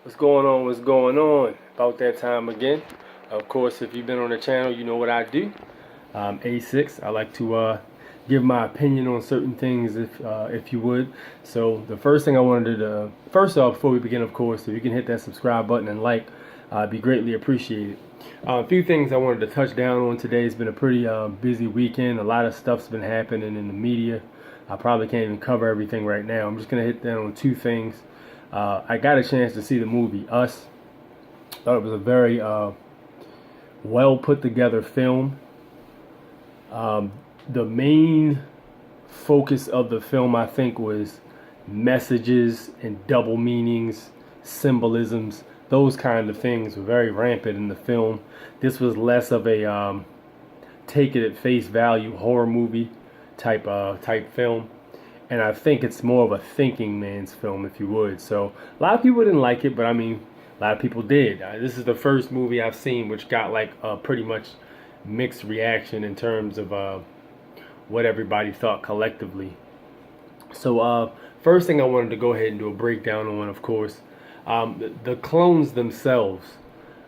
What's going on? What's going on? About that time again. Of course, if you've been on the channel, you know what I do. A6. I like to give my opinion on certain things, if you would. So the first thing I wanted to, first off, before we begin, of course, if you can hit that subscribe button and like, it'd be greatly appreciated. A few things I wanted to touch down on today. It's been a pretty busy weekend. A lot of stuff's been happening in the media. I probably can't even cover everything right now. I'm just gonna hit down on two things. I got a chance to see the movie Us. Thought it was a very well put together film. The main focus of the film, I think, was messages and double meanings, symbolisms, those kind of things were very rampant in the film. This was less of a take it at face value horror movie type film, and I think it's more of a thinking man's film, if you would. So a lot of people didn't like it, but I mean, a lot of people did. This is the first movie I've seen which got like a pretty much mixed reaction in terms of what everybody thought collectively. So first thing I wanted to go ahead and do a breakdown on, of course, the clones themselves.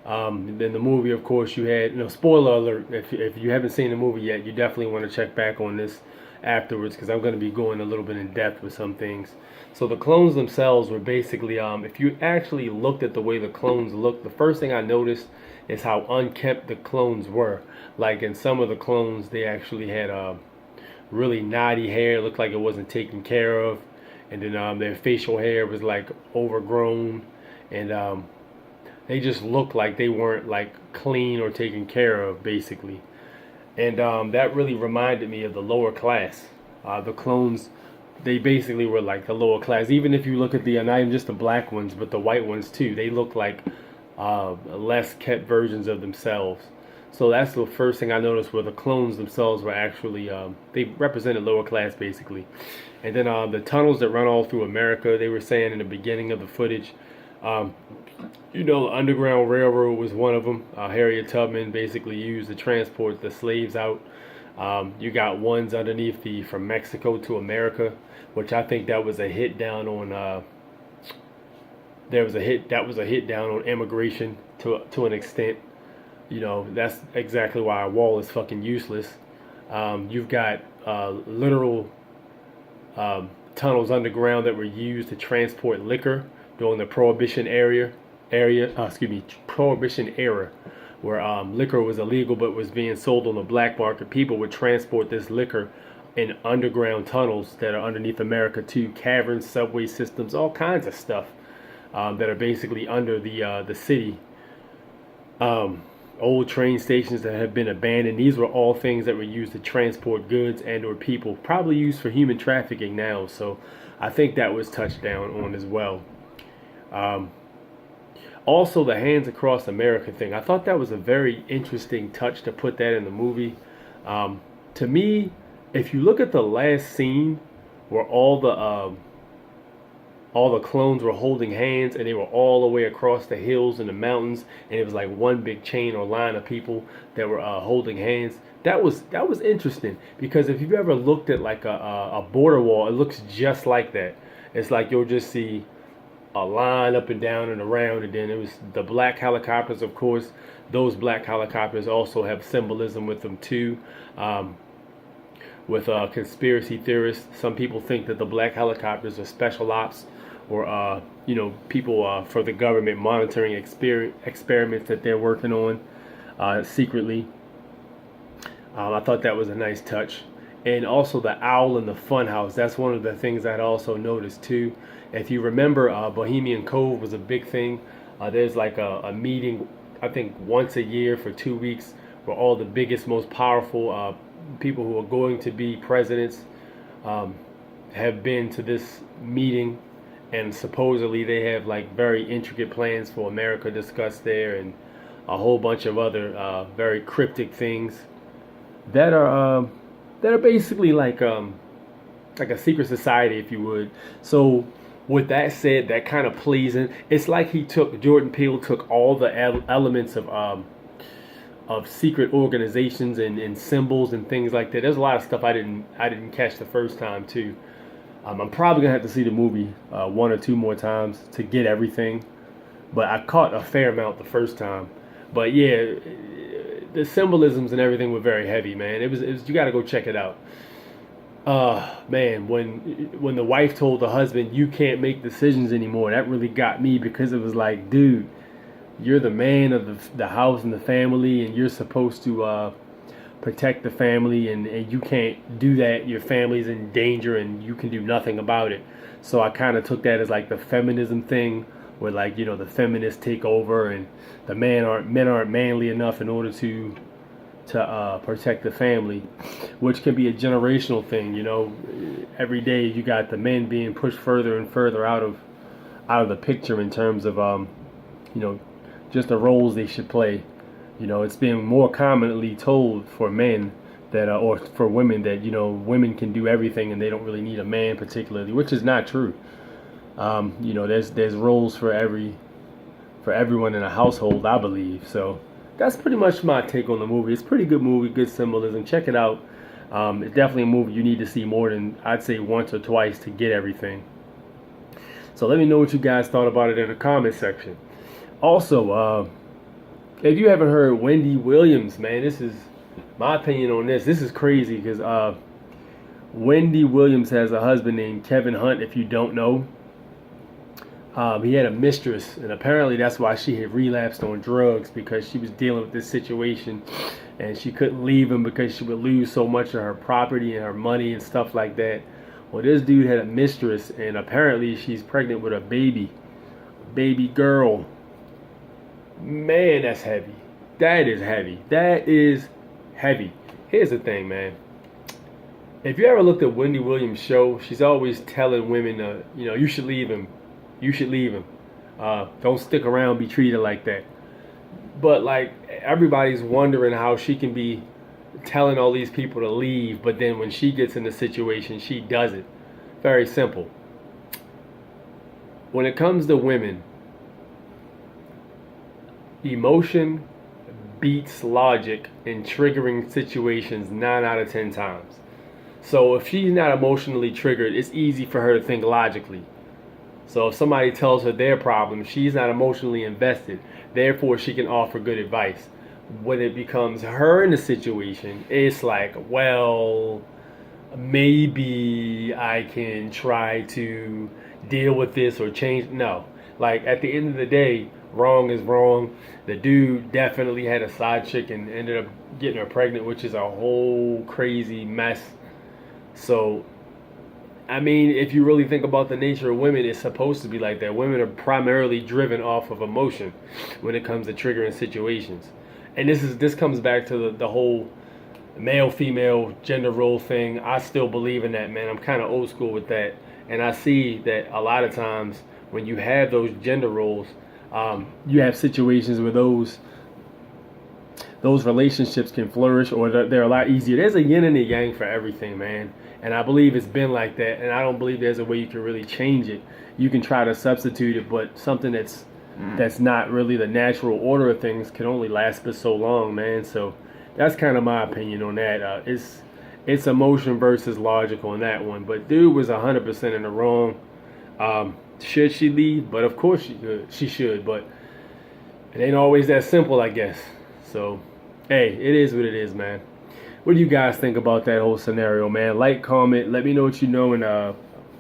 In the movie, of course, you had, spoiler alert, if you haven't seen the movie yet, you definitely want to check back on this afterwards, because I'm going to be going a little bit in depth with some things. So the clones themselves were basically, if you actually looked at the way the clones looked, the first thing I noticed is how unkempt the clones were. Like in some of the clones, they actually had really knotty hair, looked like it wasn't taken care of, and then their facial hair was like overgrown, and they just looked like they weren't like clean or taken care of, basically. And that really reminded me of the lower class. The clones, they basically were like the lower class. Even if you look at the, not even just the black ones, but the white ones too, they look like less kept versions of themselves. So that's the first thing I noticed, where the clones themselves were actually, they represented lower class, basically. And then the tunnels that run all through America, they were saying in the beginning of the footage, the Underground Railroad was one of them. Harriet Tubman basically used to transport the slaves out. You got ones underneath from Mexico to America, which I think that was a hit down on. That was a hit down on immigration to an extent. That's exactly why a wall is fucking useless. You've got literal tunnels underground that were used to transport liquor during the Prohibition era, where liquor was illegal but was being sold on the black market. People would transport this liquor in underground tunnels that are underneath America too, caverns, subway systems, all kinds of stuff that are basically under the city. Old train stations that have been abandoned. These were all things that were used to transport goods and or people, probably used for human trafficking now. So I think that was touched down on as well. Also, the Hands Across America thing. I thought that was a very interesting touch to put that in the movie. To me, if you look at the last scene where all the clones were holding hands and they were all the way across the hills and the mountains, and it was like one big chain or line of people that were holding hands. That was interesting, because if you've ever looked at like a border wall, it looks just like that. It's like you'll just see a line up and down and around, and then it was the black helicopters. Of course, those black helicopters also have symbolism with them too. With conspiracy theorists, some people think that the black helicopters are special ops, or people for the government monitoring experiments that they're working on secretly. I thought that was a nice touch. And also the owl in the funhouse. That's one of the things I'd also noticed too. If you remember, Bohemian Cove was a big thing. There's like a meeting, I think once a year for 2 weeks, where all the biggest, most powerful people who are going to be presidents have been to this meeting. And supposedly they have like very intricate plans for America discussed there, and a whole bunch of other very cryptic things that are basically like a secret society, if you would. So with that said, that kind of plays in. It's like Jordan Peele took all the elements of secret organizations and symbols and things like that. There's a lot of stuff I didn't catch the first time too. I'm probably gonna have to see the movie 1 or 2 more times to get everything. but I caught a fair amount the first time. But yeah, the symbolisms and everything were very heavy, man. It was you got to go check it out. Man, when the wife told the husband, "You can't make decisions anymore," that really got me, because it was like, dude, you're the man of the house and the family, and you're supposed to protect the family, and you can't do that. Your family's in danger, and you can do nothing about it. So I kind of took that as like the feminism thing, where, like, the feminists take over, and the men aren't manly enough in order to protect the family, which can be a generational thing. Every day you got the men being pushed further and further out of the picture in terms of you know just the roles they should play. It's being more commonly told for men that or for women that women can do everything and they don't really need a man particularly, which is not true. There's roles for everyone in a household, I believe. So that's pretty much my take on the movie. It's a pretty good movie, good symbolism. Check it out. It's definitely a movie you need to see more than, I'd say, once or twice to get everything. So let me know what you guys thought about it in the comment section. Also, if you haven't heard Wendy Williams, man, this is my opinion on this. This is crazy because Wendy Williams has a husband named Kevin Hunt, if you don't know. He had a mistress, and apparently that's why she had relapsed on drugs, because she was dealing with this situation and she couldn't leave him because she would lose so much of her property and her money and stuff like that. Well, this dude had a mistress, and apparently she's pregnant with a baby girl. Man, that's heavy. That is heavy. That is heavy. Here's the thing, man. If you ever looked at Wendy Williams' show, she's always telling women, you should leave him. You should leave him. Don't stick around, be treated like that. But like, everybody's wondering how she can be telling all these people to leave, but then when she gets in the situation, she does it. Very simple. When it comes to women, emotion beats logic in triggering situations 9 out of 10 times. So if she's not emotionally triggered, it's easy for her to think logically. So if somebody tells her their problem, she's not emotionally invested. Therefore, she can offer good advice. When it becomes her in the situation, it's like, well, maybe I can try to deal with this or change. No. Like, at the end of the day, wrong is wrong. The dude definitely had a side chick and ended up getting her pregnant, which is a whole crazy mess. So, I mean, if you really think about the nature of women, it's supposed to be like that. Women are primarily driven off of emotion when it comes to triggering situations. And this comes back to the whole male-female gender role thing. I still believe in that, man. I'm kind of old school with that. And I see that a lot of times when you have those gender roles, you have situations where those relationships can flourish, or they're a lot easier. There's a yin and a yang for everything, man. And I believe it's been like that. And I don't believe there's a way you can really change it. You can try to substitute it, but something that's not really the natural order of things can only last for so long, man. So that's kind of my opinion on that. It's emotion versus logical on that one. But dude was 100% in the wrong. Should she leave? But of course she should. But it ain't always that simple, I guess. So, hey, it is what it is, man. What do you guys think about that whole scenario, man? Like, comment, let me know what you know in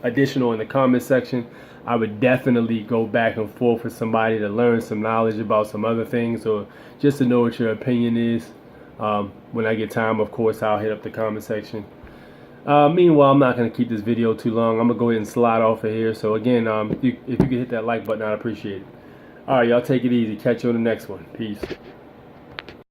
additional in the comment section. I would definitely go back and forth with somebody to learn some knowledge about some other things, or just to know what your opinion is. When I get time, of course, I'll hit up the comment section. Meanwhile, I'm not going to keep this video too long. I'm going to go ahead and slide off of here. So again, if you could hit that like button, I'd appreciate it. All right, y'all take it easy. Catch you on the next one. Peace.